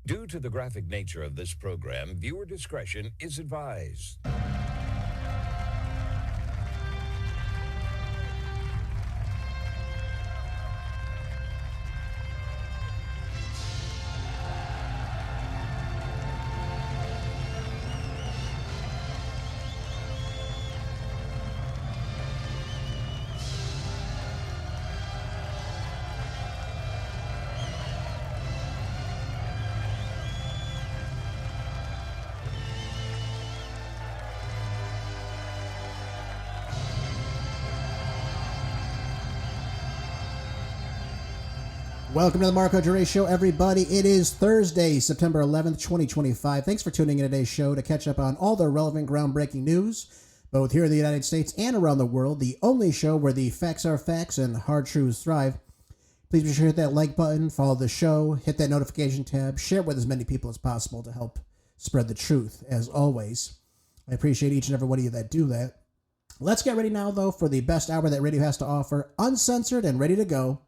Due to the graphic nature of this program, viewer discretion is advised. Welcome to the Marco Dure Show, everybody. It is Thursday, September 11th, 2025. Thanks for tuning in to today's show to catch up on all the relevant, groundbreaking news, both here in the United States and around the world. The only show where the facts are facts and hard truths thrive. Please be sure to hit that like button, follow the show, hit that notification tab, share it with as many people as possible to help spread the truth, as always. I appreciate each and every one of you that do that. Let's get ready now, though, for the best hour that radio has to offer, uncensored and ready to go.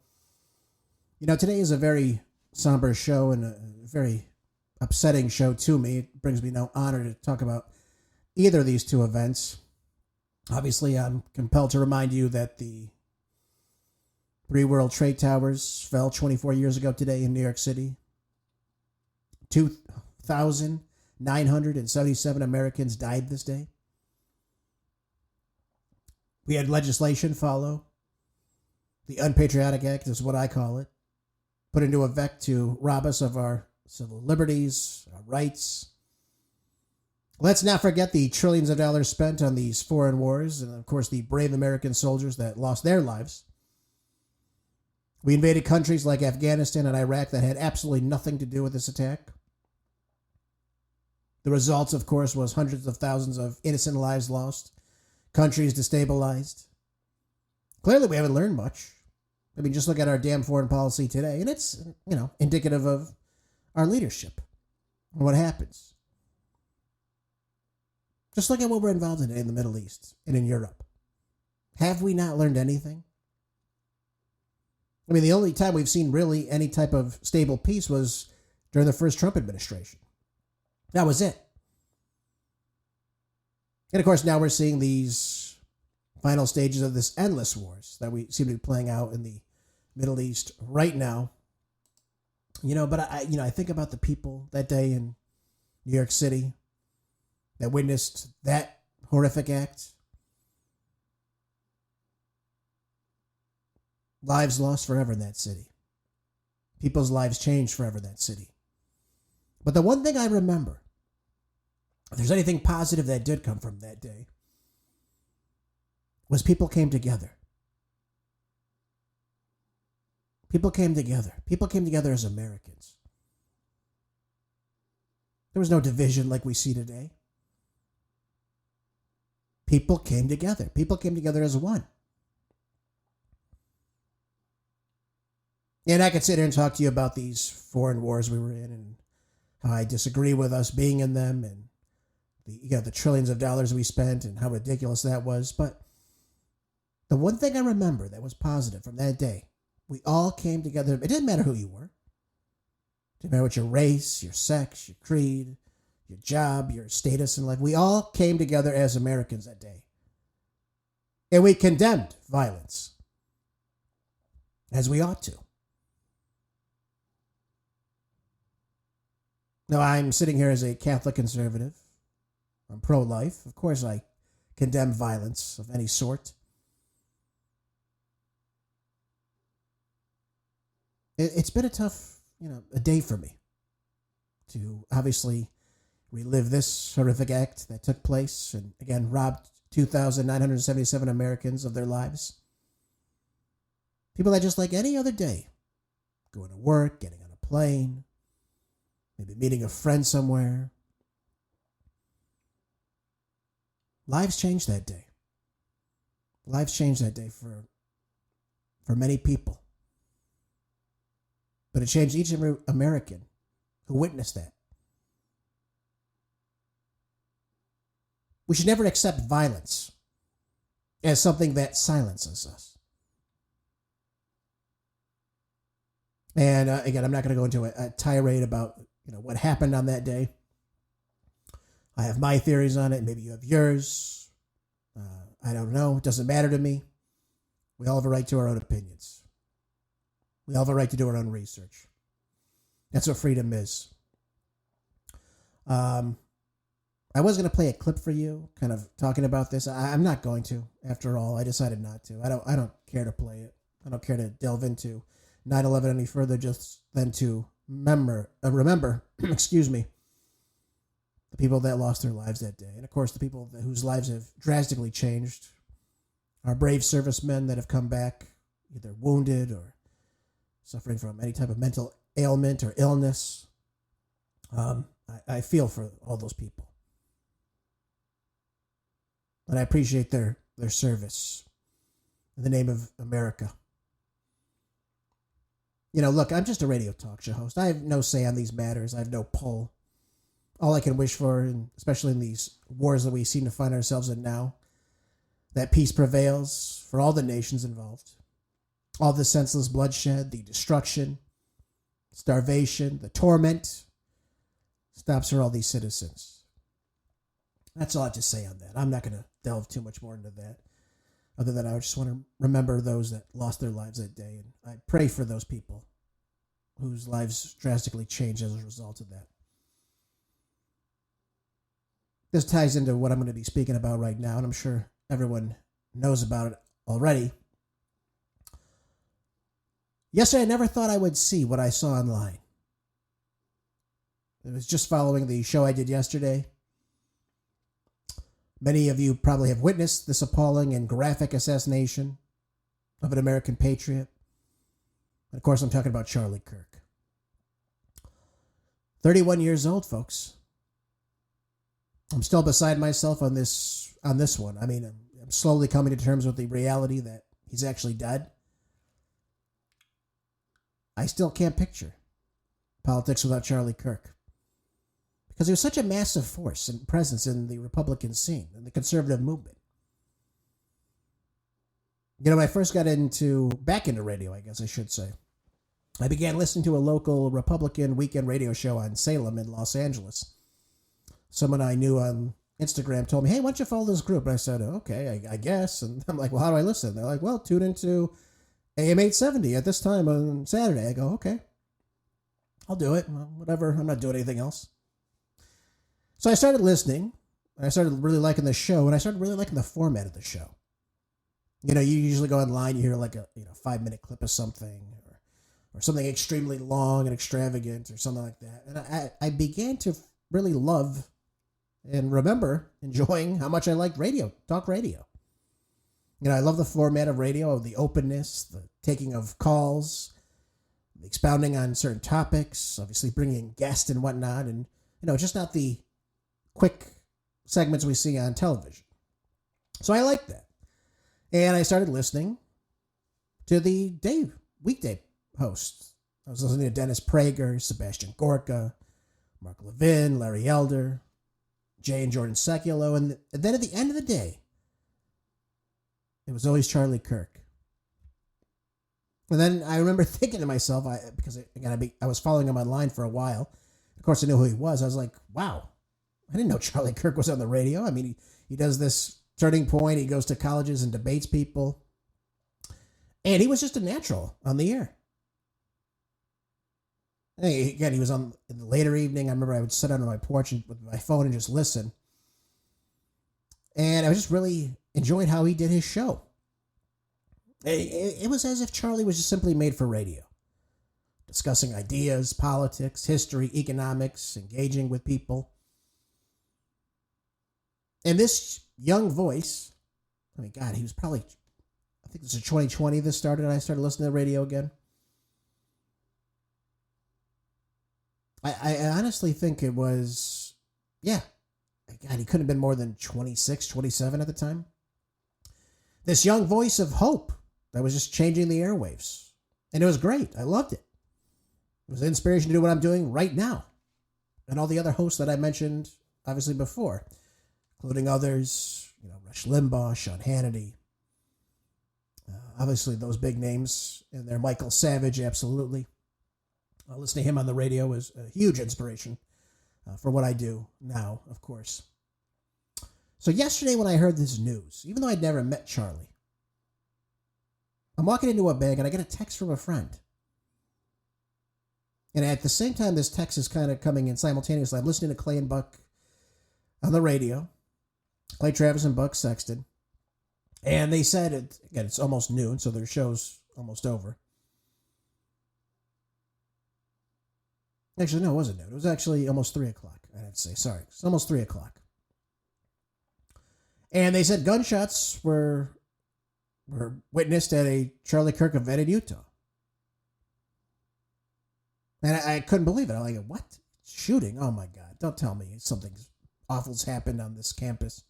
You know, today is a very somber show and a very upsetting show to me. It brings me no honor to talk about either of these two events. Obviously, I'm compelled to remind you that the 3 World Trade Towers fell 24 years ago today in New York City. 2,977 Americans died this day. We had legislation follow. The Unpatriotic Act is what I call it. Put into effect to rob us of our civil liberties, our rights. Let's not forget the trillions of dollars spent on these foreign wars and, of course, the brave American soldiers that lost their lives. We invaded countries like Afghanistan and Iraq that had absolutely nothing to do with this attack. The results, of course, was hundreds of thousands of innocent lives lost, countries destabilized. Clearly, we haven't learned much. I mean, just look at our damn foreign policy today, and it's, indicative of our leadership and what happens. Just look at what we're involved in the Middle East and in Europe. Have we not learned anything? I mean, the only time we've seen really any type of stable peace was during the first Trump administration. That was it. And of course, now we're seeing these final stages of this endless wars that we seem to be playing out in the Middle East right now. But I think about the people that day in New York City that witnessed that horrific act. Lives lost forever in that city. People's lives changed forever in that city. But the one thing I remember, if there's anything positive that did come from that day, was people came together. People came together. People came together as Americans. There was no division like we see today. People came together. People came together as one. And I could sit here and talk to you about these foreign wars we were in and how I disagree with us being in them and the trillions of dollars we spent and how ridiculous that was. But the one thing I remember that was positive from that day, we all came together. It didn't matter who you were. It didn't matter what your race, your sex, your creed, your job, your status in life. We all came together as Americans that day. And we condemned violence, as we ought to. Now, I'm sitting here as a Catholic conservative. I'm pro-life. Of course, I condemn violence of any sort. It's been a tough, a day for me to obviously relive this horrific act that took place and, again, robbed 2,977 Americans of their lives. People that just like any other day, going to work, getting on a plane, maybe meeting a friend somewhere. Lives changed that day. Lives changed that day for many people. But it changed each and every American who witnessed that. We should never accept violence as something that silences us. And again, I'm not going to go into a tirade about what happened on that day. I have my theories on it. Maybe you have yours. I don't know. It doesn't matter to me. We all have a right to our own opinions. We all have a right to do our own research. That's what freedom is. I was going to play a clip for you, kind of talking about this. I'm not going to. After all, I decided not to. I don't care to play it. I don't care to delve into 9/11 any further, just than to remember, excuse me, the people that lost their lives that day. And of course, the people whose lives have drastically changed. Our brave servicemen that have come back, either wounded or suffering from any type of mental ailment or illness. I feel for all those people. And I appreciate their service in the name of America. Look, I'm just a radio talk show host. I have no say on these matters. I have no pull. All I can wish for, and especially in these wars that we seem to find ourselves in now, that peace prevails for all the nations involved. All the senseless bloodshed, the destruction, starvation, the torment stops for all these citizens. That's all I have to say on that. I'm not going to delve too much more into that, other than I just want to remember those that lost their lives that day. And I pray for those people whose lives drastically changed as a result of that. This ties into what I'm going to be speaking about right now, and I'm sure everyone knows about it already. Yesterday, I never thought I would see what I saw online. It was just following the show I did yesterday. Many of you probably have witnessed this appalling and graphic assassination of an American patriot. And of course, I'm talking about Charlie Kirk. 31 years old, folks. I'm still beside myself on this one. I mean, I'm slowly coming to terms with the reality that he's actually dead. I still can't picture politics without Charlie Kirk, because he was such a massive force and presence in the Republican scene and the conservative movement. When I first got back into radio, I guess I should say, I began listening to a local Republican weekend radio show on Salem in Los Angeles. Someone I knew on Instagram told me, hey, why don't you follow this group? And I said, okay, I guess. And I'm like, well, how do I listen? They're like, well, tune into AM 870 at this time on Saturday. I go, okay, I'll do it. Well, whatever. I'm not doing anything else. So I started listening. And I started really liking the show. And I started really liking the format of the show. You usually go online, you hear like a 5-minute clip of something, or something extremely long and extravagant or something like that. And I began to really love and remember enjoying how much I liked talk radio. I love the format of radio, the openness, the taking of calls, the expounding on certain topics, obviously bringing guests and whatnot, and, just not the quick segments we see on television. So I liked that. And I started listening to the weekday hosts. I was listening to Dennis Prager, Sebastian Gorka, Mark Levin, Larry Elder, Jay and Jordan Sekulow, and then at the end of the day, it was always Charlie Kirk. And then I remember thinking to myself, because I was following him online for a while. Of course, I knew who he was. I was like, wow, I didn't know Charlie Kirk was on the radio. I mean, he does this Turning Point. He goes to colleges and debates people. And he was just a natural on the air. Again, he was on in the later evening. I remember I would sit on my porch with my phone and just listen. And I just really enjoyed how he did his show. It was as if Charlie was just simply made for radio. Discussing ideas, politics, history, economics, engaging with people. And this young voice, God, he was probably, I think this is 2020 this started, and I started listening to the radio again. I honestly think it was, God, he couldn't have been more than 26, 27 at the time. This young voice of hope that was just changing the airwaves. And it was great. I loved it. It was an inspiration to do what I'm doing right now. And all the other hosts that I mentioned, obviously, before, including others, Rush Limbaugh, Sean Hannity. Obviously, those big names in there. Michael Savage, absolutely. Listening to him on the radio was a huge inspiration for what I do now, of course. So yesterday when I heard this news, even though I'd never met Charlie, I'm walking into a bank and I get a text from a friend. And at the same time this text is kind of coming in simultaneously, I'm listening to Clay and Buck on the radio. Clay Travis and Buck Sexton. And they said, again, it's almost noon, so their show's almost over. Actually, no, it wasn't noon. It was actually almost 3 o'clock, I have to say. Sorry, it's almost 3 o'clock. And they said gunshots were witnessed at a Charlie Kirk event in Utah. And I couldn't believe it. I'm like, what? Shooting? Oh, my God. Don't tell me something awful's happened on this campus.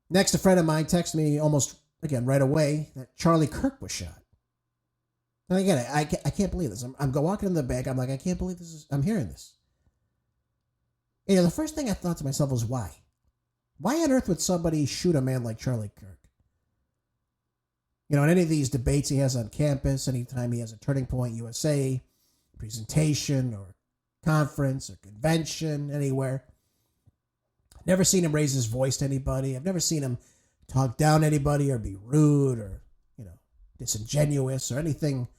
Next, a friend of mine texted me almost, again, right away that Charlie Kirk was shot. And again, I can't believe this. I'm walking in the bank. I'm like, I can't believe this. I'm hearing this. You know, the first thing I thought to myself was, why? Why on earth would somebody shoot a man like Charlie Kirk? You know, in any of these debates he has on campus, anytime he has a Turning Point USA presentation or conference or convention, anywhere, never seen him raise his voice to anybody. I've never seen him talk down to anybody or be rude or, you know, disingenuous or anything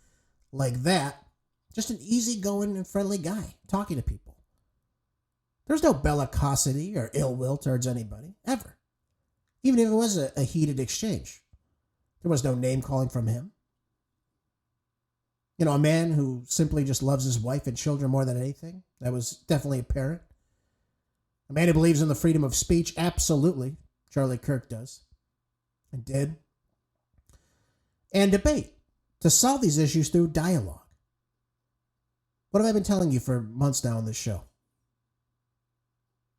like that. Just an easygoing and friendly guy talking to people. There's no bellicosity or ill will towards anybody, ever. Even if it was a heated exchange. There was no name calling from him. You know, a man who simply just loves his wife and children more than anything. That was definitely apparent. A man who believes in the freedom of speech, absolutely. Charlie Kirk does. And did. And debate. To solve these issues through dialogue. What have I been telling you for months now on this show?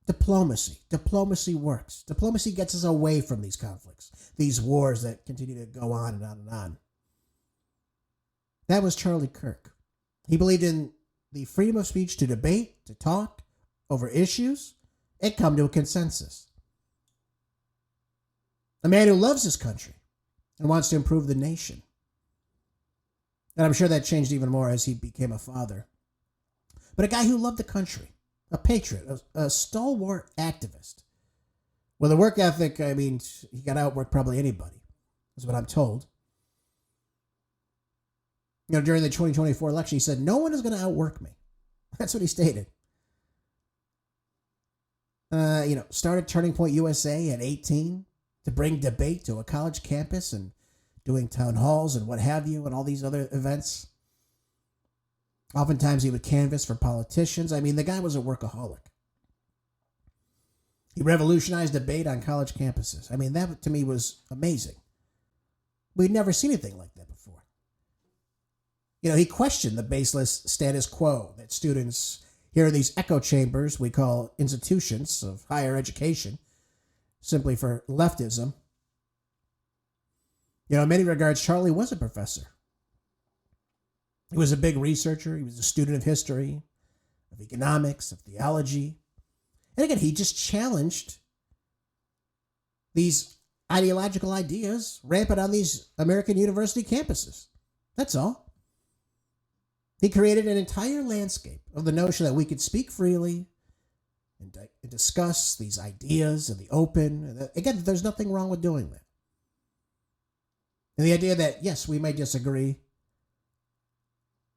Diplomacy. Diplomacy works. Diplomacy gets us away from these conflicts. These wars that continue to go on and on and on. That was Charlie Kirk. He believed in the freedom of speech to debate, to talk over issues, and come to a consensus. A man who loves his country and wants to improve the nation. And I'm sure that changed even more as he became a father. But a guy who loved the country, a patriot, a stalwart activist. With a work ethic, I mean, he got to outwork probably anybody, is what I'm told. You know, during the 2024 election, he said, no one is going to outwork me. That's what he stated. You know, started Turning Point USA at 18 to bring debate to a college campus and doing town halls and what have you and all these other events. Oftentimes he would canvass for politicians. I mean, the guy was a workaholic. He revolutionized debate on college campuses. I mean, that to me was amazing. We'd never seen anything like that before. You know, he questioned the baseless status quo that students here in these echo chambers we call institutions of higher education, simply for leftism. You know, in many regards, Charlie was a professor. He was a big researcher. He was a student of history, of economics, of theology. And again, he just challenged these ideological ideas rampant on these American university campuses. That's all. He created an entire landscape of the notion that we could speak freely and discuss these ideas in the open. Again, there's nothing wrong with doing that. And the idea that, yes, we may disagree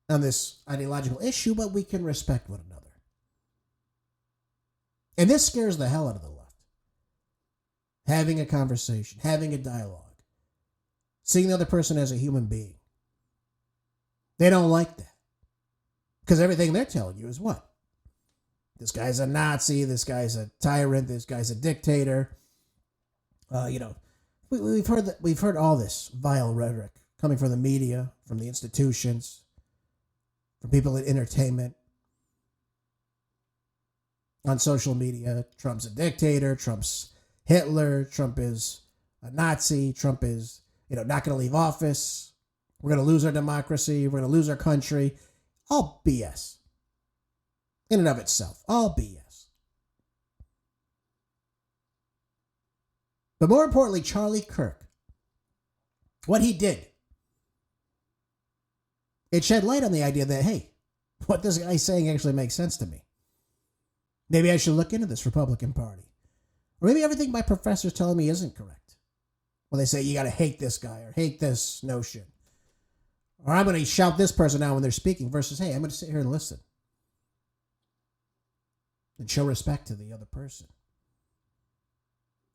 on this ideological issue, but we can respect one another. And this scares the hell out of the left. Having a conversation, having a dialogue, seeing the other person as a human being. They don't like that. Because everything they're telling you is what? This guy's a Nazi, this guy's a tyrant, this guy's a dictator. You know, we've heard all this vile rhetoric coming from the media, from the institutions, from people in entertainment. On social media, Trump's a dictator, Trump's Hitler, Trump is a Nazi, Trump is, not going to leave office. We're going to lose our democracy. We're going to lose our country. All BS. In and of itself, all BS. But more importantly, Charlie Kirk, what he did it shed light on the idea that, hey, what this guy's saying actually makes sense to me. Maybe I should look into this Republican Party. Or maybe everything my professor's telling me isn't correct. Well, they say you got to hate this guy or hate this notion. Or I'm going to shout this person out when they're speaking versus, hey, I'm going to sit here and listen. And show respect to the other person.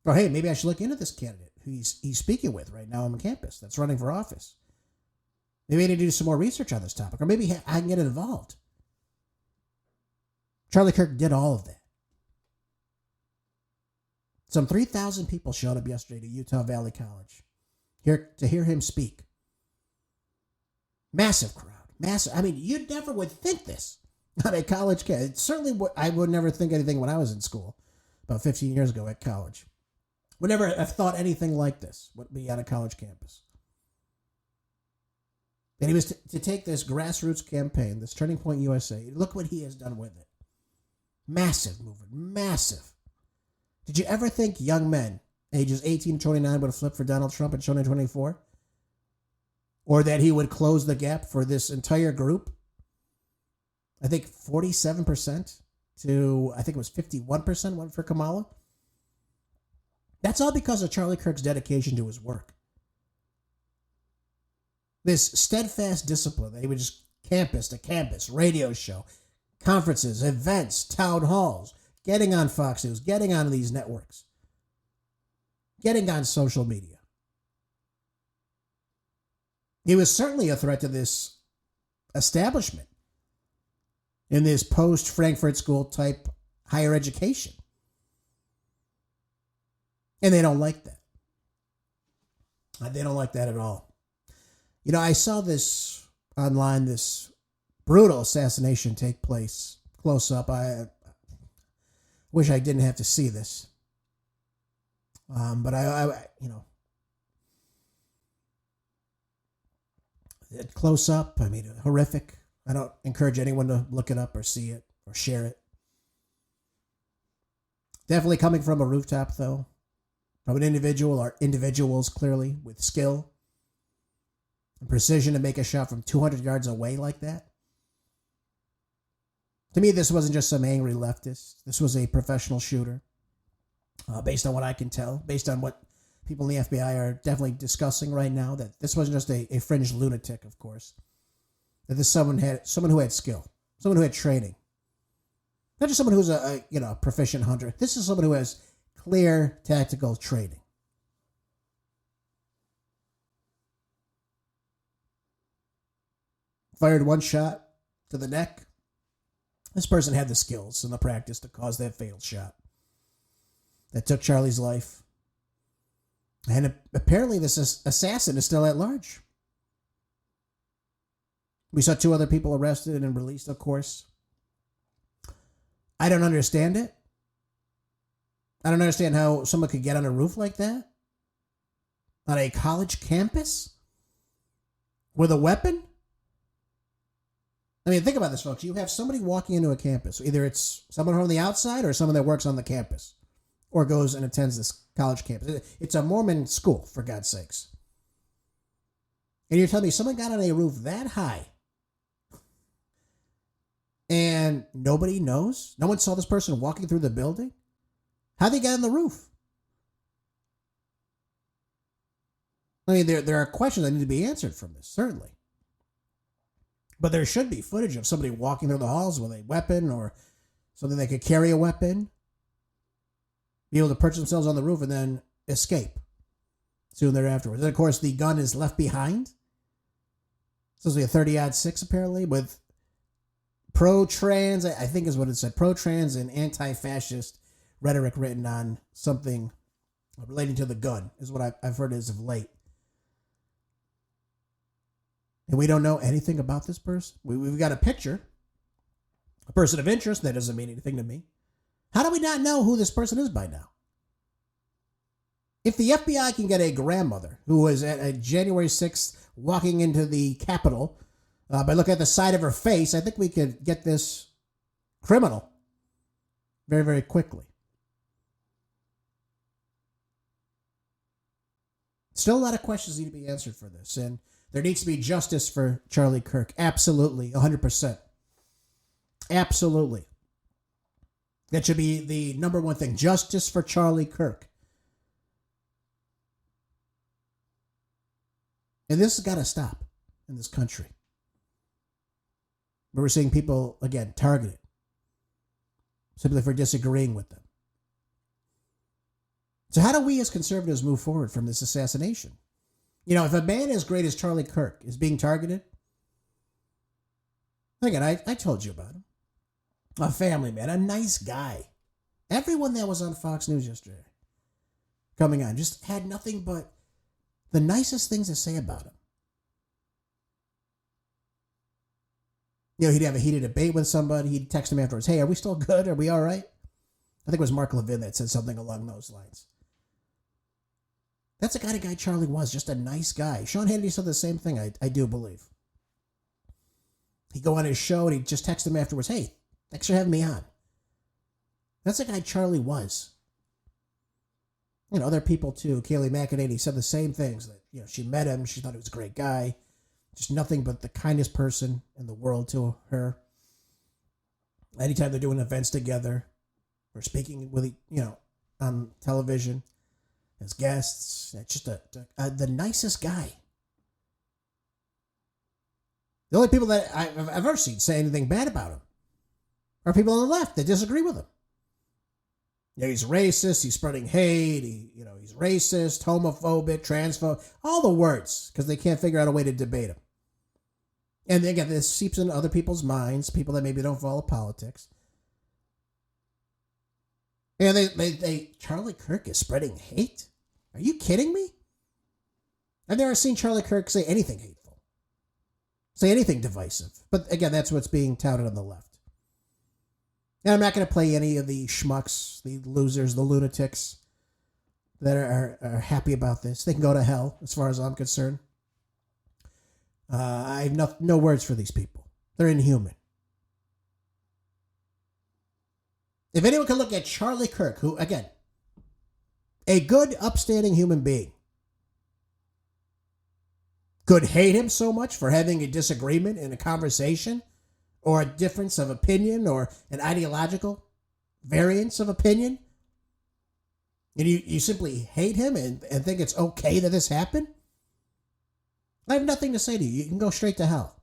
Or, hey, maybe I should look into this candidate who he's speaking with right now on the campus that's running for office. Maybe I need to do some more research on this topic. Or maybe I can get involved. Charlie Kirk did all of that. Some 3,000 people showed up yesterday to Utah Valley College to hear him speak. Massive crowd. Massive. I mean, you never would think this on a college campus. Certainly, I would never think anything when I was in school, about 15 years ago at college. Would never have thought anything like this would be on a college campus. And he was to take this grassroots campaign, this Turning Point USA. Look what he has done with it. Massive movement. Massive. Did you ever think young men, ages 18 to 29, would have flipped for Donald Trump in 2024? Or that he would close the gap for this entire group? I think 47% to, I think it was 51% went for Kamala. That's all because of Charlie Kirk's dedication to his work. This steadfast discipline that he would just campus to campus, radio show, conferences, events, town halls, getting on Fox News, getting on these networks, getting on social media. He was certainly a threat to this establishment in this post-Frankfurt School type higher education. And they don't like that. They don't like that at all. You know, I saw this online, this brutal assassination take place close up. I wish I didn't have to see this. But I close up, I mean, horrific. I don't encourage anyone to look it up or see it or share it. Definitely coming from a rooftop, though. From an individual or individuals, clearly, with skill and precision to make a shot from 200 yards away like that. To me, this wasn't just some angry leftist. This was a professional shooter. Based on what I can tell, based on what people in the FBI are definitely discussing right now, that this wasn't just a fringe lunatic, of course. That this someone who had skill, someone who had training. Not just someone who's a proficient hunter. This is someone who has clear tactical training. Fired one shot to the neck. This person had the skills and the practice to cause that fatal shot that took Charlie's life. And apparently this assassin is still at large. We saw 2 other people arrested and released, of course. I don't understand it. I don't understand how someone could get on a roof like that. On a college campus? With a weapon? I mean, think about this, folks. You have somebody walking into a campus. Either it's someone from the outside or someone that works on the campus or goes and attends this college campus. It's a Mormon school, for God's sakes. And you're telling me someone got on a roof that high and nobody knows? No one saw this person walking through the building? How'd they get on the roof? I mean, there are questions that need to be answered from this, certainly. But there should be footage of somebody walking through the halls with a weapon or something they could carry a weapon, be able to perch themselves on the roof and then escape soon thereafter. And of course, the gun is left behind. It's supposed to be a 30-06 apparently with pro-trans, I think is what it said, pro-trans and anti-fascist rhetoric written on something relating to the gun is what I've heard as of late. And we don't know anything about this person. We've got a picture, a person of interest. That doesn't mean anything to me. How do we not know who this person is by now? If the FBI can get a grandmother who was at January 6th walking into the Capitol by looking at the side of her face, I think we could get this criminal very, very quickly. Still a lot of questions need to be answered for this. And There needs to be justice for Charlie Kirk. Absolutely. 100%. Absolutely. That should be the number one thing. Justice for Charlie Kirk. And this has got to stop in this country. But we're seeing people, again, targeted simply for disagreeing with them. So how do we as conservatives move forward from this assassination? You know, if a man as great as Charlie Kirk is being targeted, again, I told you about him. A family man, a nice guy. Everyone that was on Fox News yesterday coming on just had nothing but the nicest things to say about him. You know, he'd have a heated debate with somebody. He'd text him afterwards, hey, are we still good? Are we all right? I think it was Mark Levin that said something along those lines. That's the kind of guy Charlie was, just a nice guy. Sean Hannity said the same thing, I do believe. He'd go on his show and he'd just text him afterwards, hey, thanks for having me on. That's the guy Charlie was. You know, other people too. Kayleigh McEnany said the same things. That, you know, she met him. She thought he was a great guy. Just nothing but the kindest person in the world to her. Anytime they're doing events together or speaking with, you know, on television as guests, just the nicest guy. The only people that I've ever seen say anything bad about him are people on the left that disagree with him. You know, he's racist, he's spreading hate, he's racist, homophobic, transphobic, all the words, because they can't figure out a way to debate him. And again, this seeps into other people's minds, people that maybe don't follow politics. And they Charlie Kirk is spreading hate? Are you kidding me? I've never seen Charlie Kirk say anything hateful, say anything divisive. But again, that's what's being touted on the left. And I'm not going to play any of the schmucks, the losers, the lunatics that are happy about this. They can go to hell, as far as I'm concerned. I have no words for these people. They're inhuman. If anyone can look at Charlie Kirk, who, again, a good, upstanding human being, could hate him so much for having a disagreement in a conversation, or a difference of opinion, or an ideological variance of opinion, and you simply hate him and think it's okay that this happened, I have nothing to say to you. You can go straight to hell.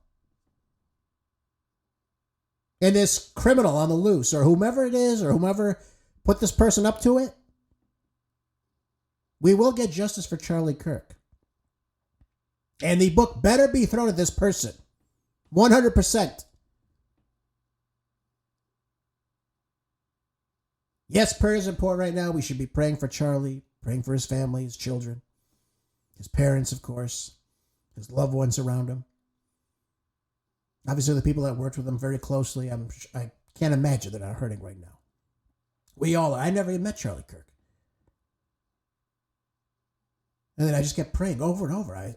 And this criminal on the loose, or whomever it is, or whomever put this person up to it, we will get justice for Charlie Kirk. And the book better be thrown at this person. 100%. Yes, prayer is important right now. We should be praying for Charlie, praying for his family, his children, his parents, of course, his loved ones around him. Obviously, the people that worked with him very closely, I can't imagine they're not hurting right now. We all are. I never even met Charlie Kirk. And then I just kept praying over and over. I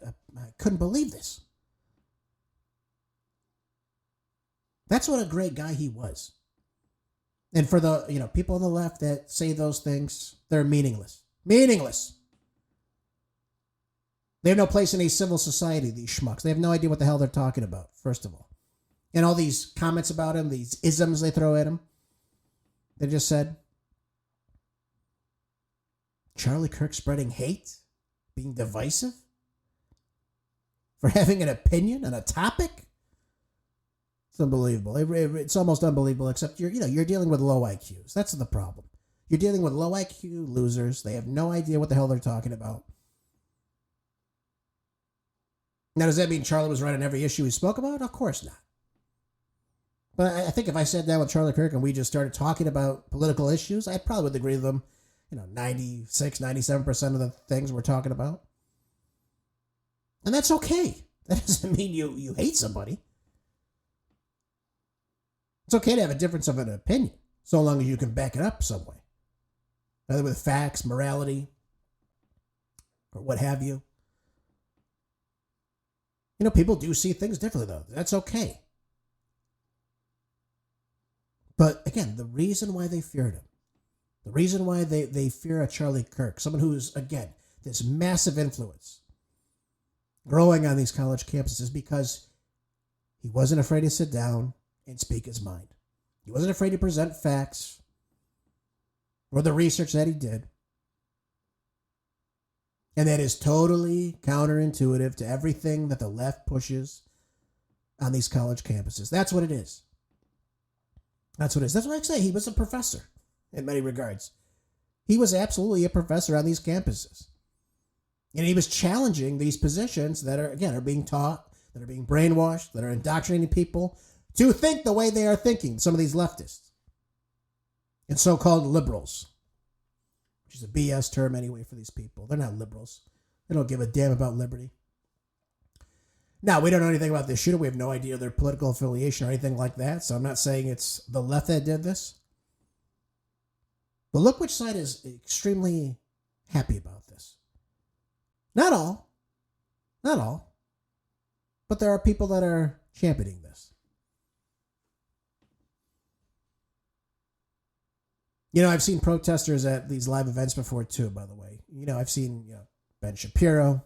couldn't believe this. That's what a great guy he was. And for the people on the left that say those things, they're meaningless. Meaningless. They have no place in a civil society, these schmucks. They have no idea what the hell they're talking about, first of all. And all these comments about him, these isms they throw at him, they just said, Charlie Kirk spreading hate, being divisive, for having an opinion on a topic. It's unbelievable. It's almost unbelievable, except you're dealing with low IQs. That's the problem. You're dealing with low IQ losers. They have no idea what the hell they're talking about. Now, does that mean Charlie was right on every issue he spoke about? Of course not. But I think if I sat down with Charlie Kirk and we just started talking about political issues, I probably would agree with them, 96, 97% of the things we're talking about. And that's okay. That doesn't mean you hate somebody. It's okay to have a difference of an opinion, so long as you can back it up some way. Either with facts, morality, or what have you. People do see things differently, though. That's okay. But again, the reason why they feared him, the reason why they fear a Charlie Kirk, someone who's, again, this massive influence growing on these college campuses because he wasn't afraid to sit down and speak his mind. He wasn't afraid to present facts or the research that he did. And that is totally counterintuitive to everything that the left pushes on these college campuses. That's what it is. That's what it is. That's why I say he was a professor in many regards. He was absolutely a professor on these campuses. And he was challenging these positions that are, again, are being taught, that are being brainwashed, that are indoctrinating people to think the way they are thinking, some of these leftists and so-called liberals, which is a BS term anyway for these people. They're not liberals. They don't give a damn about liberty. Now, we don't know anything about this shooter. We have no idea their political affiliation or anything like that, so I'm not saying it's the left that did this. But look which side is extremely happy about this. Not all. Not all. But there are people that are championing this. You know, I've seen protesters at these live events before too, by the way. You know, I've seen Ben Shapiro,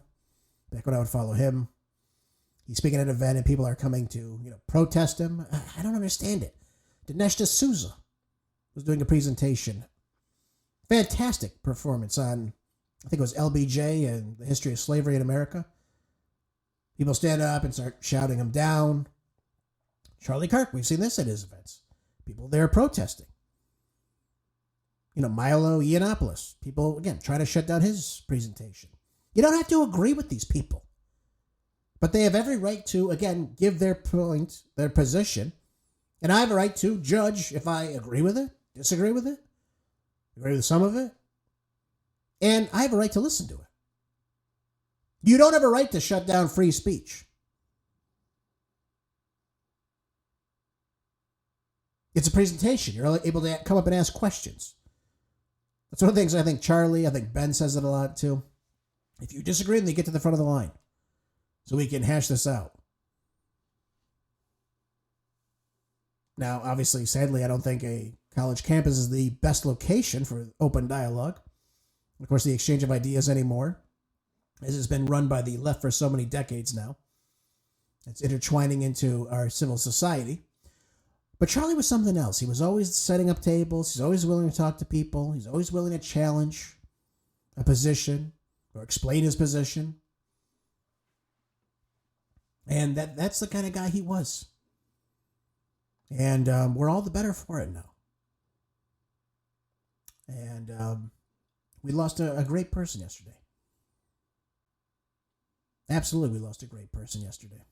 back when I would follow him. He's speaking at an event and people are coming to, protest him. I don't understand it. Dinesh D'Souza was doing a presentation. Fantastic performance on, I think it was LBJ and the history of slavery in America. People stand up and start shouting him down. Charlie Kirk, we've seen this at his events. People there protesting. Milo Yiannopoulos. People, again, try to shut down his presentation. You don't have to agree with these people. But they have every right to, again, give their point, their position. And I have a right to judge if I agree with it, disagree with it, agree with some of it. And I have a right to listen to it. You don't have a right to shut down free speech. It's a presentation. You're able to come up and ask questions. That's one of the things I think Ben says it a lot too. If you disagree, then you get to the front of the line so we can hash this out. Now, obviously, sadly, I don't think a college campus is the best location for open dialogue. Of course, the exchange of ideas anymore, as has been run by the left for so many decades now. It's intertwining into our civil society. But Charlie was something else. He was always setting up tables. He's always willing to talk to people. He's always willing to challenge a position or explain his position. And that's the kind of guy he was. And we're all the better for it now. And we lost a great person yesterday. Absolutely, we lost a great person yesterday.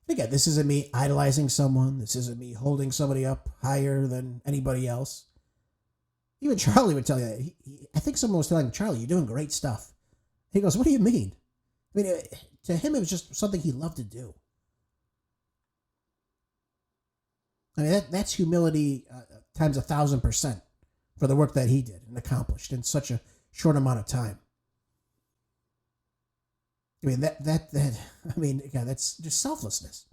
Again, this isn't me idolizing someone. This isn't me holding somebody up higher than anybody else. Even Charlie would tell you that. I think someone was telling him, Charlie, you're doing great stuff. He goes, what do you mean? I mean, to him, it was just something he loved to do. I mean, that's humility times 1,000% for the work that he did and accomplished in such a short amount of time. I mean, that's just selflessness.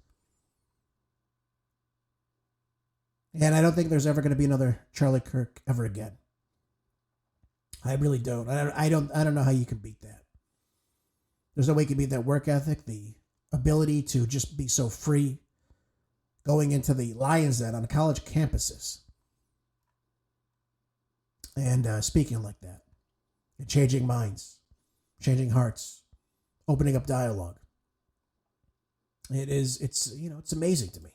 And I don't think there's ever going to be another Charlie Kirk ever again. I really don't. I don't know how you can beat that. There's no way you can beat that work ethic, the ability to just be so free, going into the lion's den on college campuses and speaking like that, and changing minds, changing hearts, opening up dialogue. It's amazing to me.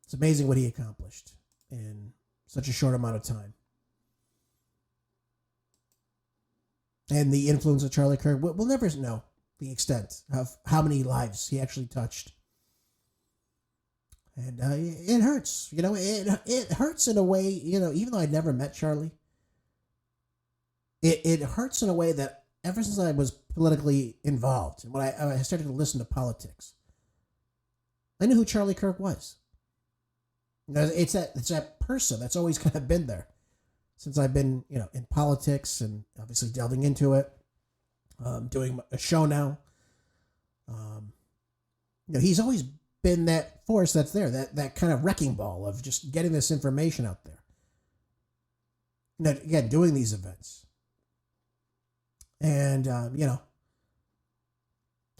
It's amazing what he accomplished in such a short amount of time. And the influence of Charlie Kirk, we'll never know the extent of how many lives he actually touched. And it hurts, it hurts in a way, even though I never met Charlie, it hurts in a way that ever since I was politically involved, and when I started to listen to politics, I knew who Charlie Kirk was. It's that person that's always kind of been there since I've been, in politics and obviously delving into it, doing a show now. He's always been that force that's there, that kind of wrecking ball of just getting this information out there. Again, doing these events. And,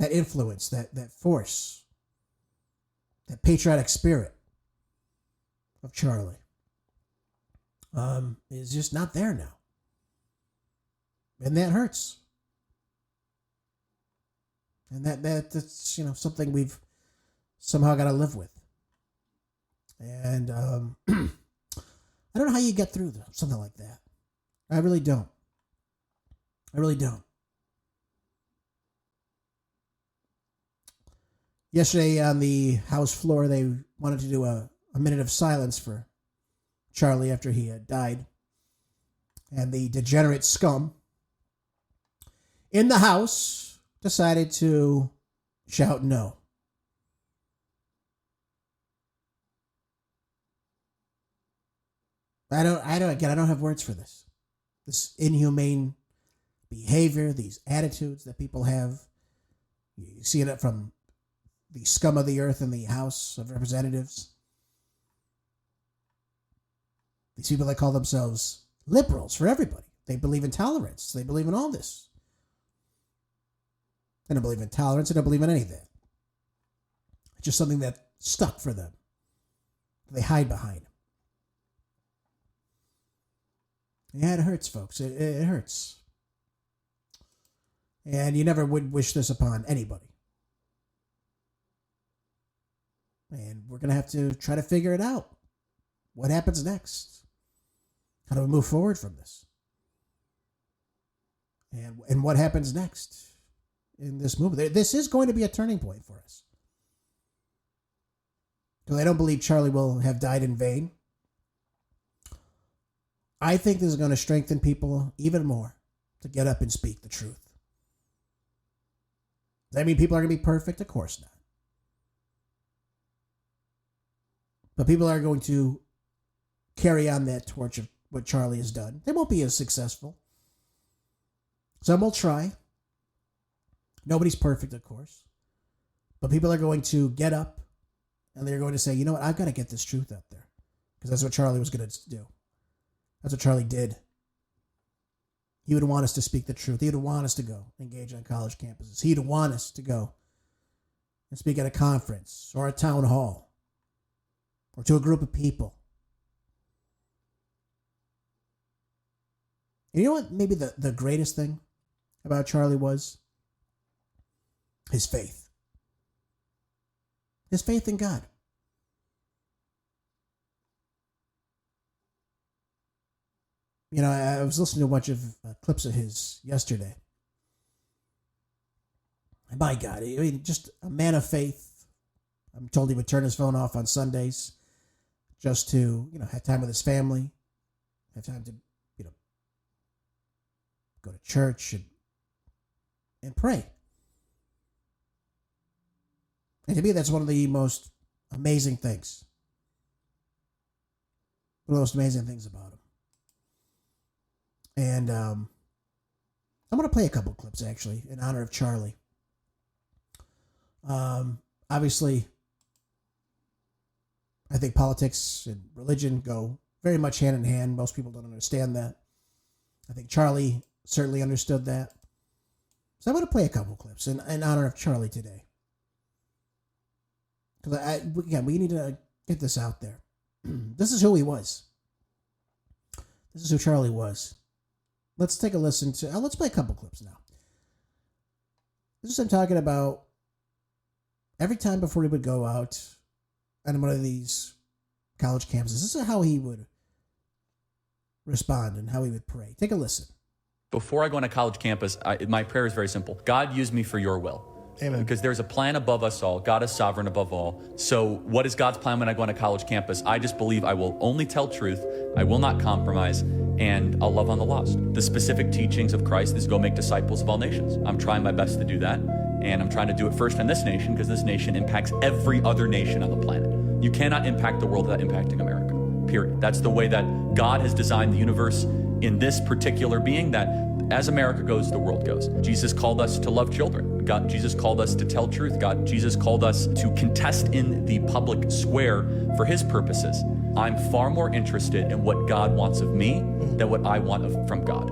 that influence, that force, that patriotic spirit of Charlie is just not there now. And that hurts. And that's, something we've somehow got to live with. And I don't know how you get through something like that. I really don't. Yesterday on the House floor, they wanted to do a minute of silence for Charlie after he had died. And the degenerate scum in the House decided to shout no. I don't have words for this. This inhumane behavior, these attitudes that people have. You see it from the scum of the earth in the House of Representatives. These people that call themselves liberals for everybody. They believe in tolerance. They believe in all this. They don't believe in tolerance. They don't believe in any of that. It's just something that stuck for them. They hide behind. Yeah, it hurts, folks. It hurts. And you never would wish this upon anybody. And we're going to have to try to figure it out. What happens next? How do we move forward from this? And what happens next in this movement? This is going to be a turning point for us. Because I don't believe Charlie will have died in vain. I think this is going to strengthen people even more to get up and speak the truth. Does that mean people are going to be perfect? Of course not. But people are going to carry on that torch of what Charlie has done. They won't be as successful. Some will try. Nobody's perfect, of course. But people are going to get up and they're going to say, you know what, I've got to get this truth out there. Because that's what Charlie was going to do. That's what Charlie did. He would want us to speak the truth. He would want us to go engage on college campuses. He'd want us to go and speak at a conference or a town hall or to a group of people. And you know what maybe the greatest thing about Charlie was? His faith. His faith in God. You know, I was listening to a bunch of clips of his yesterday. And my God, I mean, just a man of faith. I'm told he would turn his phone off on Sundays just to, have time with his family, have time to, go to church and pray. And to me, that's one of the most amazing things. One of the most amazing things about him. And I'm going to play a couple clips, actually, in honor of Charlie. Obviously, I think politics and religion go very much hand in hand. Most people don't understand that. I think Charlie certainly understood that. So I'm going to play a couple clips in honor of Charlie today. Because, we need to get this out there. This is who he was. This is who Charlie was. Let's take a listen to... let's play a couple clips now. This is what I'm talking about. Every time before he would go out on one of these college campuses, this is how he would respond and how he would pray. Take a listen. Before I go on a college campus, my prayer is very simple. God, use me for your will. Amen. Because there's a plan above us all. God is sovereign above all. So what is God's plan when I go on a college campus? I just believe I will only tell truth. I will not compromise. And I'll love on the lost. The specific teachings of Christ is go make disciples of all nations. I'm trying my best to do that. And I'm trying to do it first in this nation because this nation impacts every other nation on the planet. You cannot impact the world without impacting America, period. That's the way that God has designed the universe in this particular being, that as America goes, the world goes. Jesus called us to love children. Jesus called us to tell truth. Jesus called us to contest in the public square for his purposes. I'm far more interested in what God wants of me than what I want from God.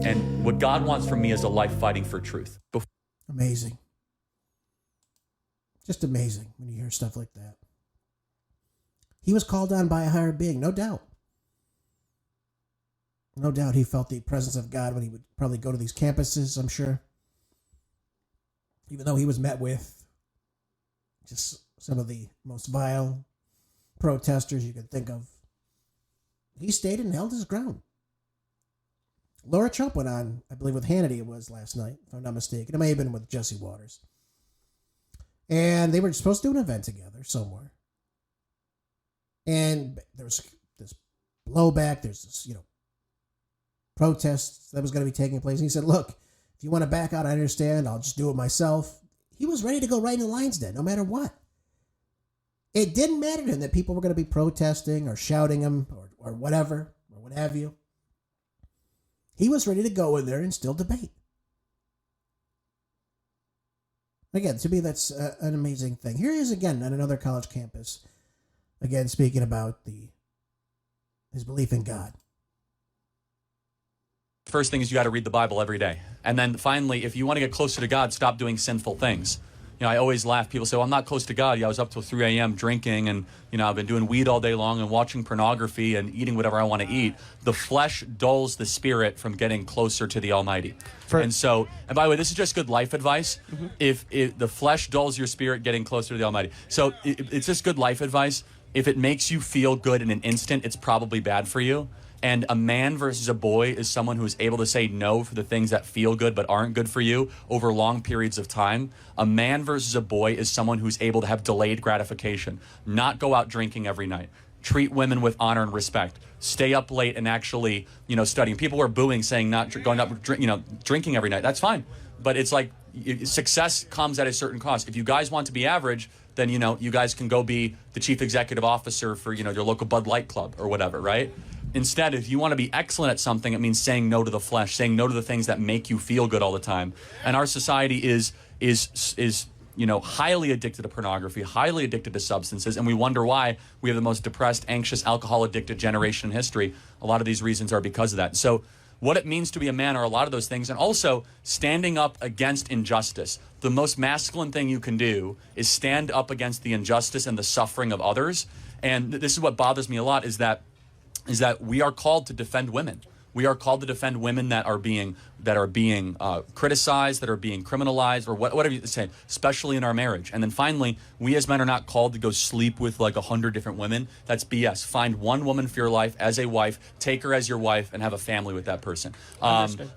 And what God wants from me is a life fighting for truth. Amazing. Just amazing when you hear stuff like that. He was called on by a higher being, no doubt. No doubt he felt the presence of God when he would probably go to these campuses, I'm sure. Even though he was met with just some of the most vile protesters you could think of, he stayed and held his ground. Laura Trump went on, I believe with Hannity it was last night, if I'm not mistaken. It may have been with Jesse Waters. And they were supposed to do an event together somewhere. And there was this blowback, there's this, protests that was going to be taking place. And he said, look, if you want to back out, I understand. I'll just do it myself. He was ready to go right in the lion's den, no matter what. It didn't matter to him that people were going to be protesting or shouting him or whatever, or what have you. He was ready to go in there and still debate. Again, to me, that's an amazing thing. Here he is again on another college campus. Again, speaking about his belief in God. First thing is you got to read the Bible every day. And then finally, if you want to get closer to God, stop doing sinful things. I always laugh. People say, well, I'm not close to God. Yeah, I was up till 3 a.m. drinking and, I've been doing weed all day long and watching pornography and eating whatever I want to eat. The flesh dulls the spirit from getting closer to the Almighty. And by the way, this is just good life advice. Mm-hmm. If the flesh dulls your spirit, getting closer to the Almighty. So it's just good life advice. If it makes you feel good in an instant, it's probably bad for you. And a man versus a boy is someone who is able to say no for the things that feel good but aren't good for you over long periods of time. A man versus a boy is someone who's able to have delayed gratification, not go out drinking every night, treat women with honor and respect, stay up late and actually, studying. People were booing, saying not going up, drinking every night. That's fine. But it's like success comes at a certain cost. If you guys want to be average, then, you guys can go be the chief executive officer for, your local Bud Light Club or whatever, right? Instead, if you want to be excellent at something, it means saying no to the flesh, saying no to the things that make you feel good all the time. And our society is highly addicted to pornography, highly addicted to substances, and we wonder why we have the most depressed, anxious, alcohol-addicted generation in history. A lot of these reasons are because of that. So what it means to be a man are a lot of those things, and also standing up against injustice. The most masculine thing you can do is stand up against the injustice and the suffering of others. And this is what bothers me a lot, is that we are called to defend women. We are called to defend women that are being criticized, that are being criminalized, or whatever you say, especially in our marriage. And then finally, we as men are not called to go sleep with like 100 different women. That's BS. Find one woman for your life as a wife, take her as your wife, and have a family with that person.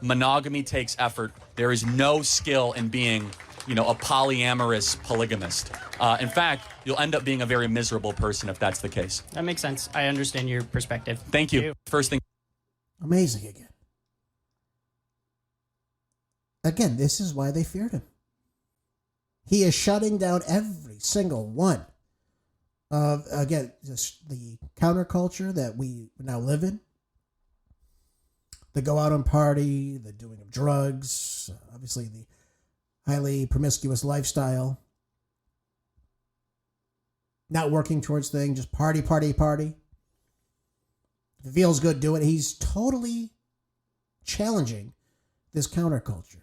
Monogamy takes effort. There is no skill in being a polyamorous polygamist. In fact, you'll end up being a very miserable person if that's the case. That makes sense. I understand your perspective. Thank you. First thing. Amazing again. Again, this is why they feared him. He is shutting down every single one of, again, just the counterculture that we now live in. The go out and party, the doing of drugs, obviously the highly promiscuous lifestyle, not working towards things, just party. If it feels good, do it. He's totally challenging this counterculture.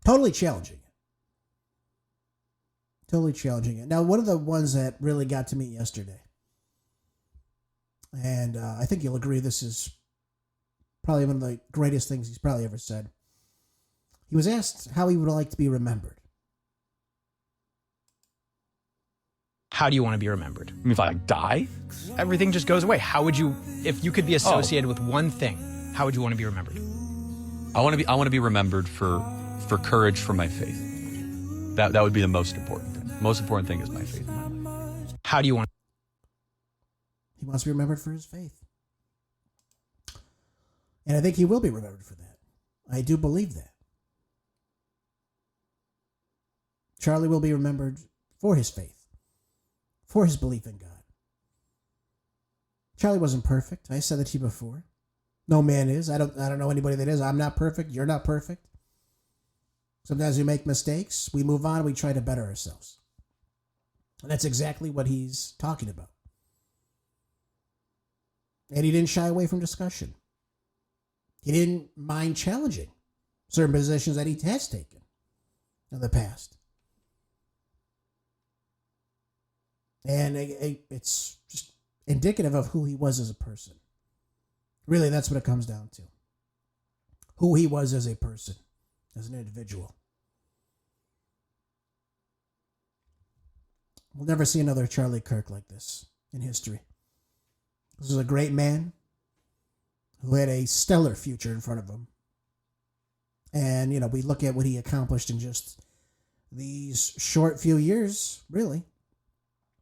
Totally challenging it. Now, one of the ones that really got to me yesterday, and I think you'll agree this is probably one of the greatest things he's probably ever said. He was asked how he would like to be remembered. How do you want to be remembered? I mean, if I die? Everything just goes away. How would you, if you could be associated with one thing, how would you want to be remembered? I want to be remembered for courage for my faith. That would be the most important thing. The most important thing is my faith in my life. How do you want? He wants to be remembered for his faith. And I think he will be remembered for that. I do believe that. Charlie will be remembered for his faith, for his belief in God. Charlie wasn't perfect. I said that to you before. No man is. I don't know anybody that is. I'm not perfect. You're not perfect. Sometimes we make mistakes. We move on. We try to better ourselves. And that's exactly what he's talking about. And he didn't shy away from discussion. He didn't mind challenging certain positions that he has taken in the past. And it's just indicative of who he was as a person. Really, that's what it comes down to. Who he was as a person, as an individual. We'll never see another Charlie Kirk like this in history. This was a great man who had a stellar future in front of him. And, we look at what he accomplished in just these short few years, really.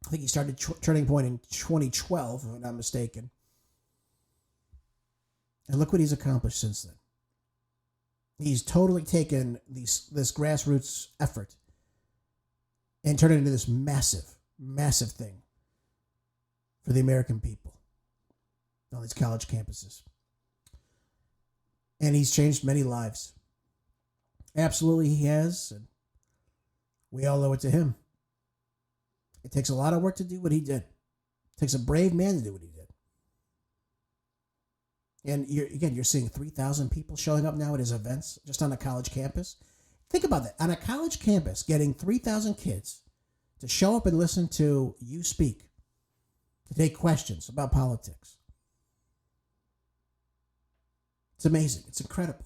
I think he started Turning Point in 2012, if I'm not mistaken. And look what he's accomplished since then. He's totally taken this grassroots effort and turned it into this massive, massive thing for the American people on these college campuses. And he's changed many lives. Absolutely he has, and we all owe it to him. It takes a lot of work to do what he did. It takes a brave man to do what he did. And you're seeing 3,000 people showing up now at his events just on a college campus. Think about that. On a college campus, getting 3,000 kids to show up and listen to you speak, to take questions about politics. It's amazing. It's incredible.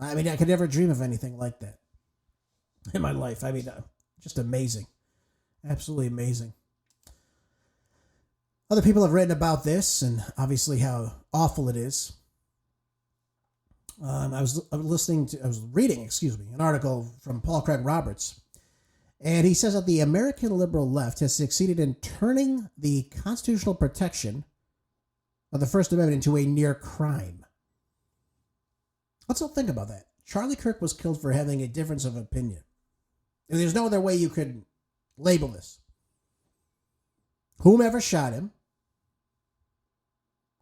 I mean, I could never dream of anything like that in my life. I mean, just amazing. Absolutely amazing. Other people have written about this and obviously how awful it is. I was reading an article from Paul Craig Roberts, and he says that the American liberal left has succeeded in turning the constitutional protection of the First Amendment into a near crime. Let's all think about that. Charlie Kirk was killed for having a difference of opinion. And there's no other way you could label this. Whomever shot him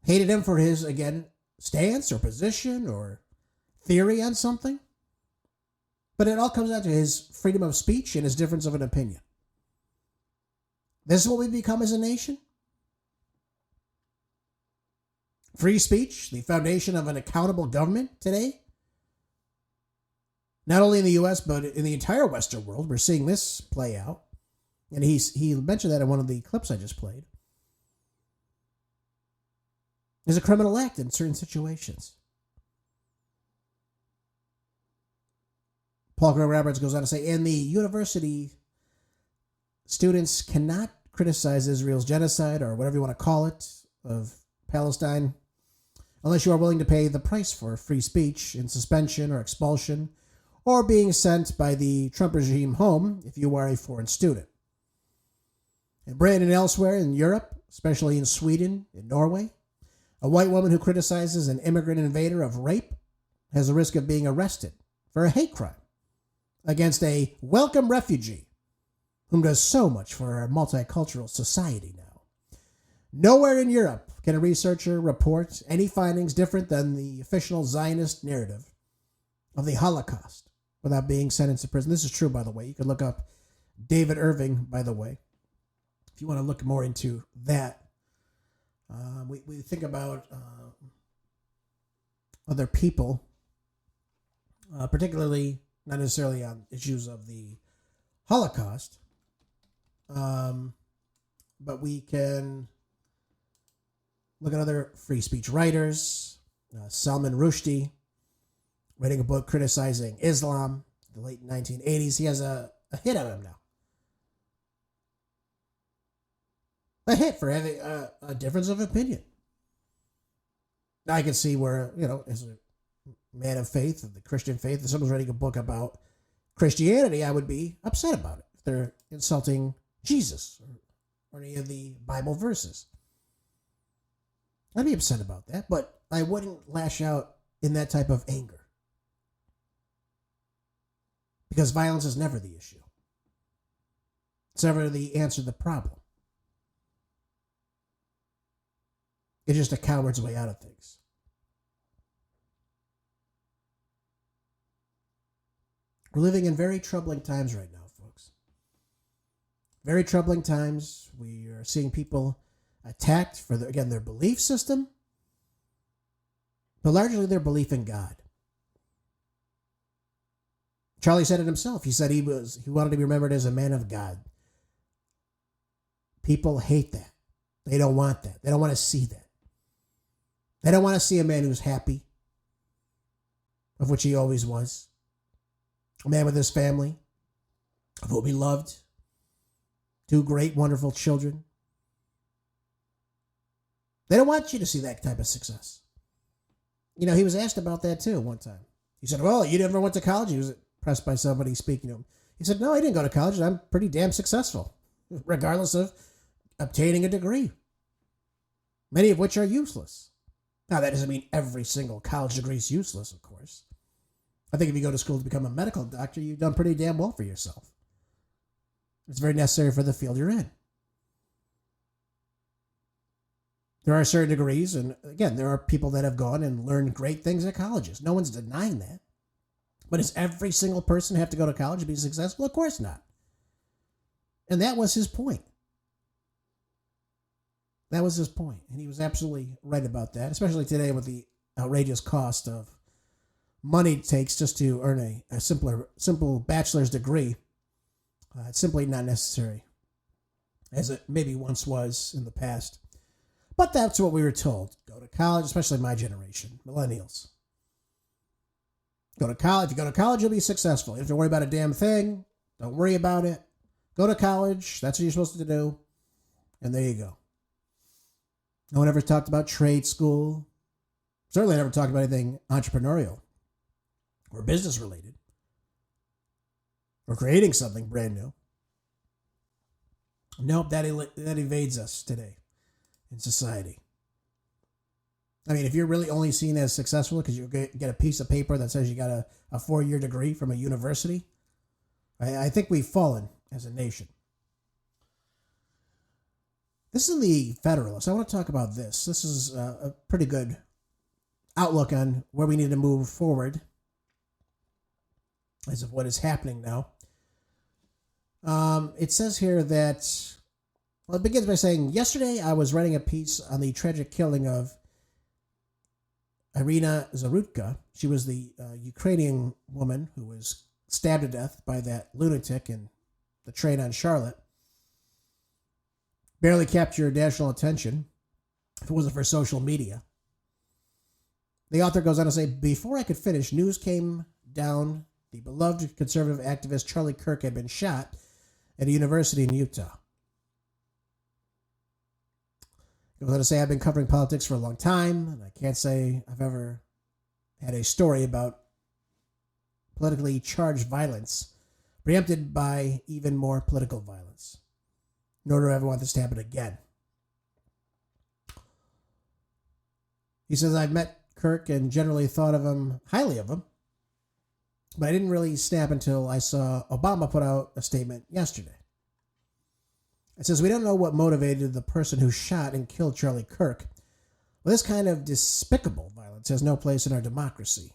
hated him for his, again, stance or position or theory on something. But it all comes down to his freedom of speech and his difference of an opinion. This is what we've become as a nation. Free speech, the foundation of an accountable government today. Not only in the U.S., but in the entire Western world, we're seeing this play out. And he mentioned that in one of the clips I just played. Is a criminal act in certain situations. Paul Craig Roberts goes on to say, and the university students cannot criticize Israel's genocide, or whatever you want to call it, of Palestine, unless you are willing to pay the price for free speech in suspension or expulsion, or being sent by the Trump regime home if you are a foreign student. In Britain and elsewhere in Europe, especially in Sweden and Norway, a white woman who criticizes an immigrant invader of rape has the risk of being arrested for a hate crime against a welcome refugee whom does so much for our multicultural society now. Nowhere in Europe can a researcher report any findings different than the official Zionist narrative of the Holocaust without being sentenced to prison. This is true, by the way. You can look up David Irving, by the way, if you want to look more into that. We think about other people, particularly not necessarily on issues of the Holocaust, but we can look at other free speech writers. Salman Rushdie, writing a book criticizing Islam in the late 1980s. He has a hit on him now. A hit for having a difference of opinion. I can see where, as a man of faith, of the Christian faith, if someone's writing a book about Christianity, I would be upset about it. If they're insulting Jesus or any of the Bible verses, I'd be upset about that, but I wouldn't lash out in that type of anger. Because violence is never the issue. It's never the answer to the problem. It's just a coward's way out of things. We're living in very troubling times right now, folks. Very troubling times. We are seeing people attacked for, their belief system, but largely their belief in God. Charlie said it himself. He said he wanted to be remembered as a man of God. People hate that. They don't want that. They don't want to see that. They don't want to see a man who's happy, of which he always was. A man with his family, of whom he loved. 2 great, wonderful children. They don't want you to see that type of success. You know, he was asked about that too one time. He said, well, you never went to college? He was pressed by somebody speaking to him. He said, no, I didn't go to college. And I'm pretty damn successful, regardless of obtaining a degree, many of which are useless. Now, that doesn't mean every single college degree is useless, of course. I think if you go to school to become a medical doctor, you've done pretty damn well for yourself. It's very necessary for the field you're in. There are certain degrees, and again, there are people that have gone and learned great things at colleges. No one's denying that. But does every single person have to go to college to be successful? Of course not. And that was his point. That was his point. And he was absolutely right about that, especially today with the outrageous cost of money it takes just to earn a simple bachelor's degree. It's simply not necessary, as it maybe once was in the past. But that's what we were told. Go to college, especially my generation, millennials. Go to college. If you go to college, you'll be successful. You don't have to worry about a damn thing. Don't worry about it. Go to college. That's what you're supposed to do. And there you go. No one ever talked about trade school. Certainly never talked about anything entrepreneurial or business related or creating something brand new. Nope, that evades us today in society. I mean, if you're really only seen as successful because you get a piece of paper that says you got a 4-year degree from a university, I think we've fallen as a nation. This is the Federalist. I want to talk about this. This is a pretty good outlook on where we need to move forward as of what is happening now. It says here that, well, it begins by saying, yesterday I was writing a piece on the tragic killing of Irina Zarutka. She was the Ukrainian woman who was stabbed to death by that lunatic in the train on Charlotte. Barely captured national attention if it wasn't for social media. The author goes on to say, before I could finish, news came down. The beloved conservative activist Charlie Kirk had been shot at a university in Utah. He goes on to say, I've been covering politics for a long time, and I can't say I've ever had a story about politically charged violence preempted by even more political violence. Nor do I ever want this to happen again. He says, I've met Kirk and generally thought of him, highly of him, but I didn't really snap until I saw Obama put out a statement yesterday. It says, we don't know what motivated the person who shot and killed Charlie Kirk. Well, this kind of despicable violence has no place in our democracy.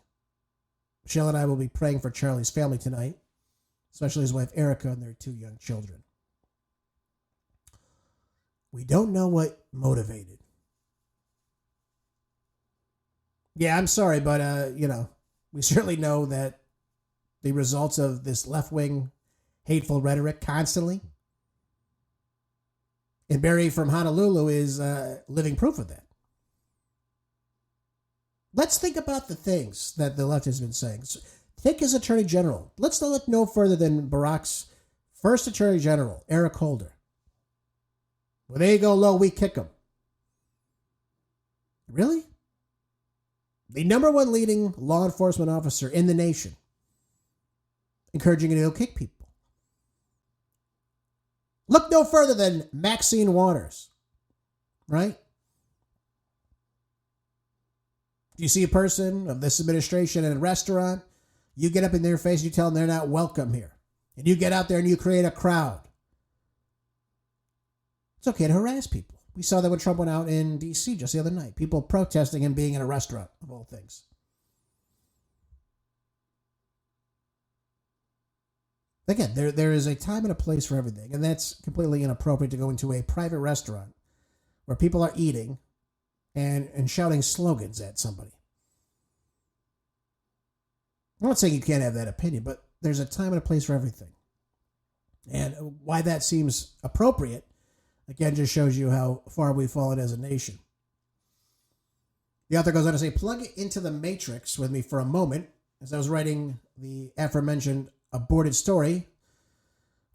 Michelle and I will be praying for Charlie's family tonight, especially his wife Erica and their 2 young children. We don't know what motivated. Yeah, I'm sorry, but, we certainly know that the results of this left-wing hateful rhetoric constantly, and Barry from Honolulu is living proof of that. Let's think about the things that the left has been saying. Take his attorney general. Let's not look no further than Barack's first attorney general, Eric Holder. When they go low, we kick them. Really? The number one leading law enforcement officer in the nation, encouraging you to kick people. Look no further than Maxine Waters, right? Do you see a person of this administration in a restaurant? You get up in their face, you tell them they're not welcome here. And you get out there and you create a crowd. It's okay to harass people. We saw that when Trump went out in D.C. just the other night. People protesting him being in a restaurant, of all things. Again, there is a time and a place for everything, and that's completely inappropriate to go into a private restaurant where people are eating and shouting slogans at somebody. I'm not saying you can't have that opinion, but there's a time and a place for everything. And why that seems appropriate Again, just shows you how far we've fallen as a nation. The author goes on to say, plug into the Matrix with me for a moment. As I was writing the aforementioned aborted story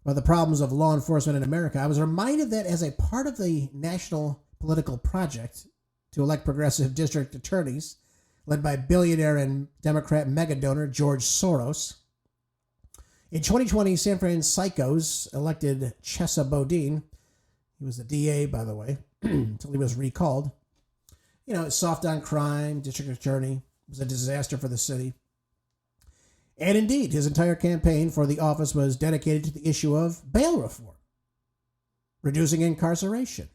about the problems of law enforcement in America, I was reminded that as a part of the national political project to elect progressive district attorneys, led by billionaire and Democrat mega-donor George Soros, in 2020, San Francisco's elected Chesa Boudin, he was the DA, by the way, until he was recalled. You know, soft on crime, district attorney, was a disaster for the city. And indeed, his entire campaign for the office was dedicated to the issue of bail reform, reducing incarceration.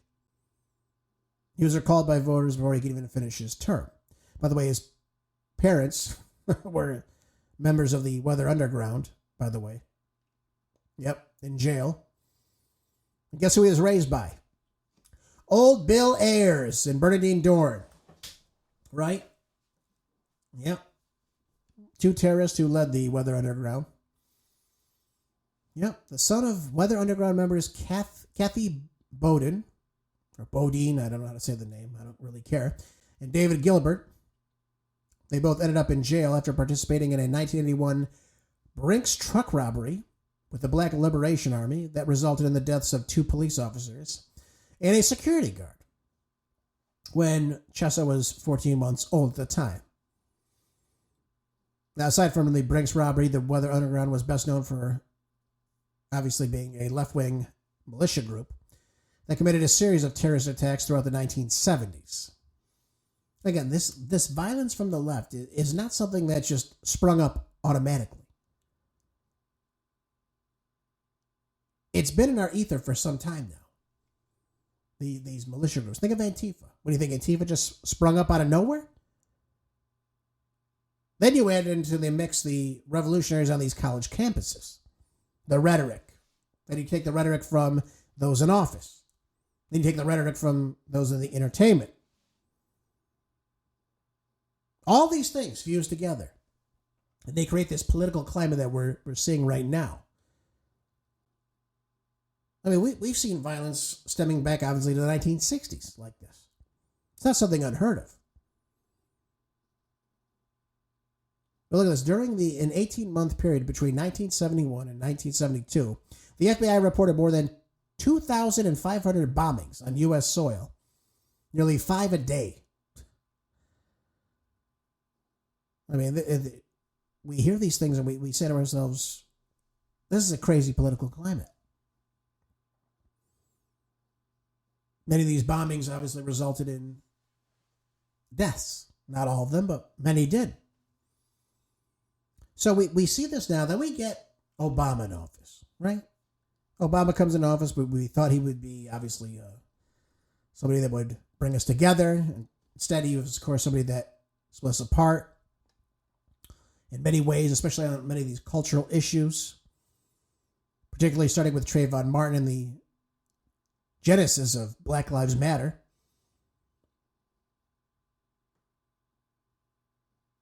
He was recalled by voters before he could even finish his term. By the way, his parents were members of the Weather Underground, by the way. Yep, in jail. And guess who he was raised by? Old Bill Ayers and Bernadine Dorn. Right? Yep. Two terrorists who led the Weather Underground. Yep. The son of Weather Underground members Kathy Bowden, or Bodine, I don't know how to say the name. I don't really care. And David Gilbert. They both ended up in jail after participating in a 1981 Brinks truck robbery with the Black Liberation Army that resulted in the deaths of 2 police officers and a security guard when Chesa was 14 months old at the time. Now, aside from the Brinks robbery, the Weather Underground was best known for obviously being a left-wing militia group that committed a series of terrorist attacks throughout the 1970s. Again, this violence from the left is not something that just sprung up automatically. It's been in our ether for some time now. These militia groups. Think of Antifa. What do you think? Antifa just sprung up out of nowhere? Then you add into the mix the revolutionaries on these college campuses. The rhetoric. Then you take the rhetoric from those in office. Then you take the rhetoric from those in the entertainment. All these things fused together. And they create this political climate that we're seeing right now. I mean, we've seen violence stemming back, obviously, to the 1960s like this. It's not something unheard of. But look at this. During an 18-month period between 1971 and 1972, the FBI reported more than 2,500 bombings on U.S. soil, nearly 5 a day. I mean, we hear these things and we say to ourselves, this is a crazy political climate. Many of these bombings obviously resulted in deaths. Not all of them, but many did. So we see this now. Then we get Obama in office, right? Obama comes in office, but we thought he would be obviously somebody that would bring us together. Instead, he was, of course, somebody that split us apart in many ways, especially on many of these cultural issues, particularly starting with Trayvon Martin and the genesis of Black Lives Matter.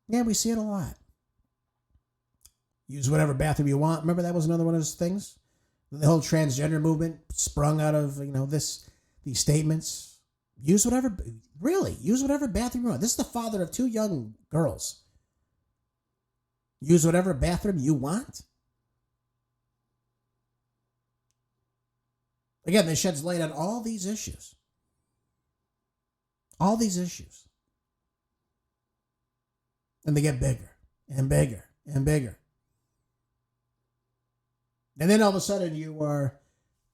Yeah, we see it a lot. Use whatever bathroom you want. Remember that was another one of those things? The whole transgender movement sprung out of, these statements. Use whatever bathroom you want. This is the father of 2 young girls. Use whatever bathroom you want. Again, this sheds light on all these issues. All these issues. And they get bigger and bigger and bigger. And then all of a sudden you are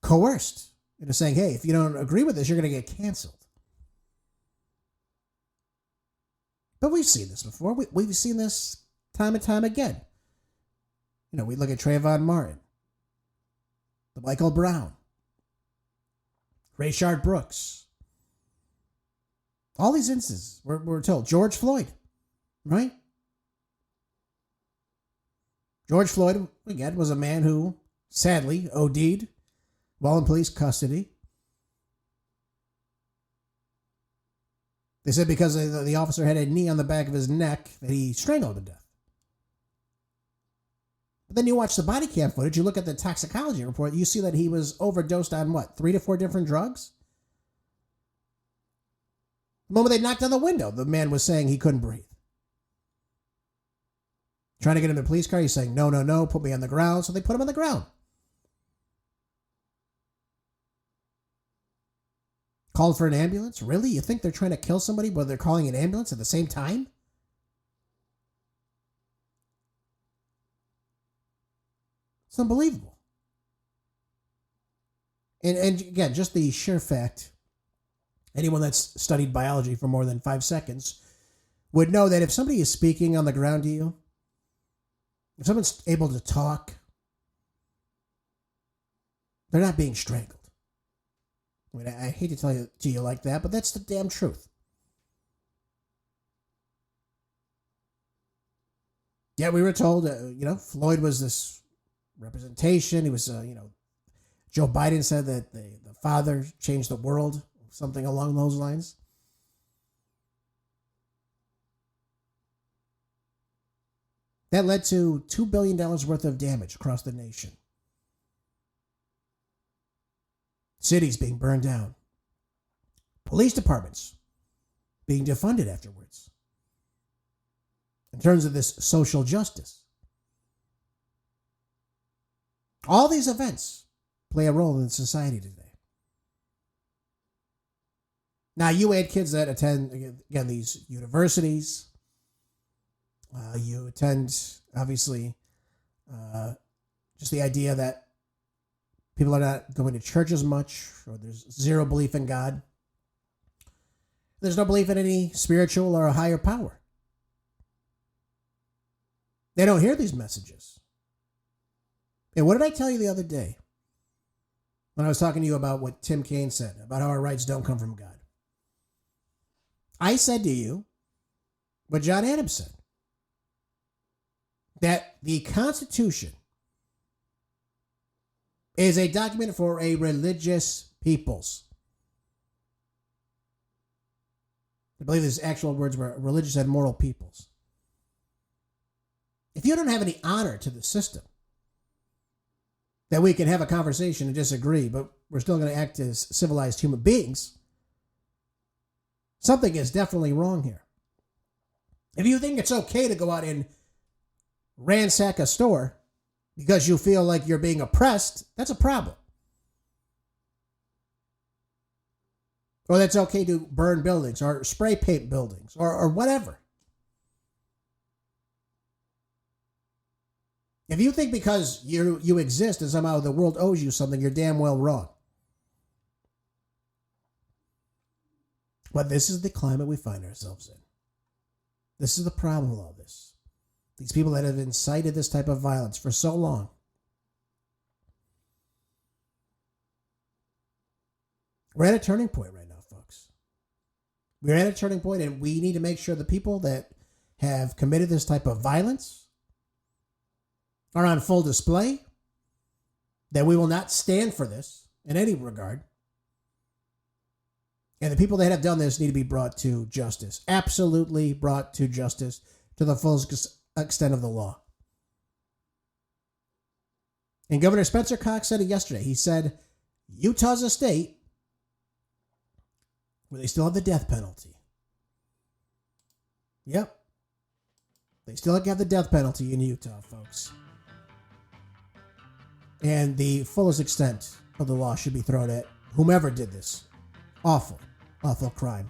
coerced into saying, hey, if you don't agree with this, you're going to get canceled. But we've seen this before. We've seen this time and time again. We look at Trayvon Martin, the Michael Brown, Rayshard Brooks. All these instances, we're told. George Floyd, right? George Floyd, again, was a man who sadly OD'd while in police custody. They said because the officer had a knee on the back of his neck that he strangled to death. But then you watch the body cam footage, you look at the toxicology report, you see that he was overdosed on what, 3 to 4 different drugs? The moment they knocked on the window, the man was saying he couldn't breathe. Trying to get him in the police car, he's saying, no, no, no, put me on the ground. So they put him on the ground. Called for an ambulance? Really? You think they're trying to kill somebody while they're calling an ambulance at the same time? It's unbelievable. And again, just the sheer fact, anyone that's studied biology for more than 5 seconds would know that if somebody is speaking on the ground to you, if someone's able to talk, they're not being strangled. I mean, I hate to tell you to you like that, but that's the damn truth. Yeah, we were told, Floyd was this representation. He was, Joe Biden said that the father changed the world, something along those lines. That led to $2 billion worth of damage across the nation. Cities being burned down. Police departments being defunded afterwards. In terms of this social justice. All these events play a role in society today. Now, you had kids that attend, again, these universities. You attend, obviously, just the idea that people are not going to church as much, or there's zero belief in God. There's no belief in any spiritual or a higher power. They don't hear these messages. And what did I tell you the other day when I was talking to you about what Tim Kaine said, about how our rights don't come from God? I said to you what John Adams said, that the Constitution is a document for a religious peoples. I believe his actual words were religious and moral peoples. If you don't have any honor to the system, that we can have a conversation and disagree, but we're still going to act as civilized human beings, something is definitely wrong here. If you think it's okay to go out and ransack a store because you feel like you're being oppressed, that's a problem. Or that's okay to burn buildings or spray paint buildings or whatever. If you think because you exist and somehow the world owes you something, you're damn well wrong. But this is the climate we find ourselves in. This is the problem with all this. These people that have incited this type of violence for so long. We're at a turning point right now, folks. We're at a turning point, and we need to make sure the people that have committed this type of violence are on full display, that we will not stand for this in any regard. And the people that have done this need to be brought to justice. Absolutely brought to justice to the full extent of the law. And Governor Spencer Cox said it yesterday. He said, Utah's a state where they still have the death penalty. Yep. They still have the death penalty in Utah, folks. And the fullest extent of the law should be thrown at whomever did this. Awful, awful crime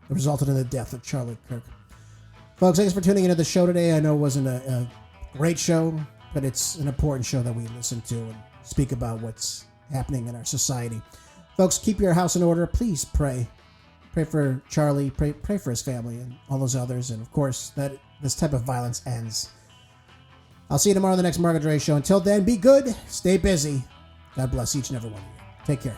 that resulted in the death of Charlie Kirk. Folks, thanks for tuning into the show today. I know it wasn't a great show, but it's an important show that we listen to and speak about what's happening in our society. Folks, keep your house in order. Please pray. Pray for Charlie. Pray for his family and all those others. And, of course, that this type of violence ends. I'll see you tomorrow on the next Margaret Dre Show. Until then, be good. Stay busy. God bless each and every one of you. Take care.